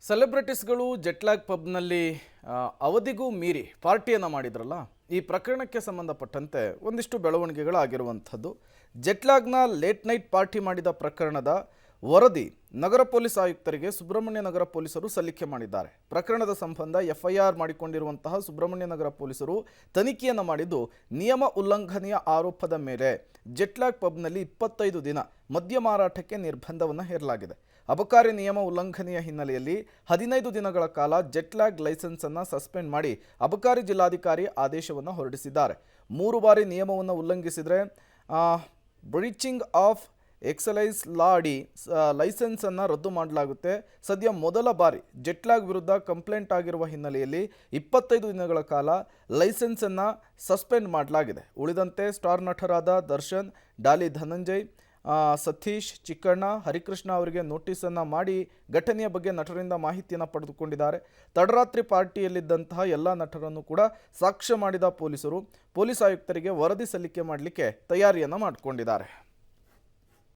ಸೆಲೆಬ್ರಿಟೀಸ್ಗಳು ಜೆಟ್ಲಾಗ್ ಪಬ್ನಲ್ಲಿ ಅವಧಿಗೂ ಮೀರಿ ಪಾರ್ಟಿಯನ್ನು ಮಾಡಿದ್ರಲ್ಲ, ಈ ಪ್ರಕರಣಕ್ಕೆ ಸಂಬಂಧಪಟ್ಟಂತೆ ಒಂದಿಷ್ಟು ಬೆಳವಣಿಗೆಗಳಾಗಿರುವಂಥದ್ದು. ಜೆಟ್ಲಾಗ್ನ ಲೇಟ್ ನೈಟ್ ಪಾರ್ಟಿ ಮಾಡಿದ ಪ್ರಕರಣದ ವರದಿ ನಗರ ಪೊಲೀಸ್ ಆಯುಕ್ತರಿಗೆ ಸುಬ್ರಹ್ಮಣ್ಯ ನಗರ ಪೊಲೀಸರು ಸಲ್ಲಿಕೆ ಮಾಡಿದ್ದಾರೆ. ಪ್ರಕರಣದ ಸಂಬಂಧ ಎಫ್ಐಆರ್ ಮಾಡಿಕೊಂಡಿರುವಂತಹ ಸುಬ್ರಹ್ಮಣ್ಯ ನಗರ ಪೊಲೀಸರು ತನಿಖೆಯನ್ನು ಮಾಡಿದ್ದು, ನಿಯಮ ಉಲ್ಲಂಘನೆಯ ಆರೋಪದ ಮೇಲೆ ಜೆಟ್ಲಾಗ್ ಪಬ್ನಲ್ಲಿ 25 ದಿನ ಮದ್ಯ ಮಾರಾಟಕ್ಕೆ ನಿರ್ಬಂಧವನ್ನು ಹೇರಲಾಗಿದೆ. ಅಬಕಾರಿ ನಿಯಮ ಉಲ್ಲಂಘನೆಯ ಹಿನ್ನೆಲೆಯಲ್ಲಿ 15 ದಿನಗಳ ಕಾಲ ಜೆಟ್ಲಾಗ್ ಲೈಸೆನ್ಸನ್ನು ಸಸ್ಪೆಂಡ್ ಮಾಡಿ ಅಬಕಾರಿ ಜಿಲ್ಲಾಧಿಕಾರಿ ಆದೇಶವನ್ನು ಹೊರಡಿಸಿದ್ದಾರೆ. 3 ಬಾರಿ ನಿಯಮವನ್ನು ಉಲ್ಲಂಘಿಸಿದರೆ ಬ್ರೀಚಿಂಗ್ ಆಫ್ ಎಕ್ಸೈಸ್ ಲಾ ಅಡಿ ಲೈಸೆನ್ಸನ್ನು ರದ್ದು ಮಾಡಲಾಗುತ್ತೆ. ಸದ್ಯ ಮೊದಲ ಬಾರಿ ಜೆಟ್ಲಾಗ್ ವಿರುದ್ಧ ಕಂಪ್ಲೇಂಟ್ ಆಗಿರುವ ಹಿನ್ನೆಲೆಯಲ್ಲಿ 25 ದಿನಗಳ ಕಾಲ ಲೈಸೆನ್ಸನ್ನು ಸಸ್ಪೆಂಡ್ ಮಾಡಲಾಗಿದೆ. ಉಳಿದಂತೆ ಸ್ಟಾರ್ ನಟರಾದ ದರ್ಶನ್, ಡಾಲಿ ಧನಂಜಯ್, ಸತೀಶ್, ಚಿಕ್ಕಣ್ಣ, ಹರಿಕೃಷ್ಣ ಅವರಿಗೆ ನೋಟಿಸನ್ನು ಮಾಡಿ ಘಟನೆಯ ಬಗ್ಗೆ ನಟರಿಂದ ಮಾಹಿತಿಯನ್ನು ಪಡೆದುಕೊಂಡಿದ್ದಾರೆ. ತಡರಾತ್ರಿ ಪಾರ್ಟಿಯಲ್ಲಿದ್ದಂತಹ ಎಲ್ಲ ನಟರನ್ನು ಕೂಡ ಸಾಕ್ಷ್ಯ ಮಾಡಿದ ಪೊಲೀಸರು ಪೊಲೀಸ್ ಆಯುಕ್ತರಿಗೆ ವರದಿ ಸಲ್ಲಿಕೆ ಮಾಡಲಿಕ್ಕೆ ತಯಾರಿಯನ್ನು ಮಾಡಿಕೊಂಡಿದ್ದಾರೆ.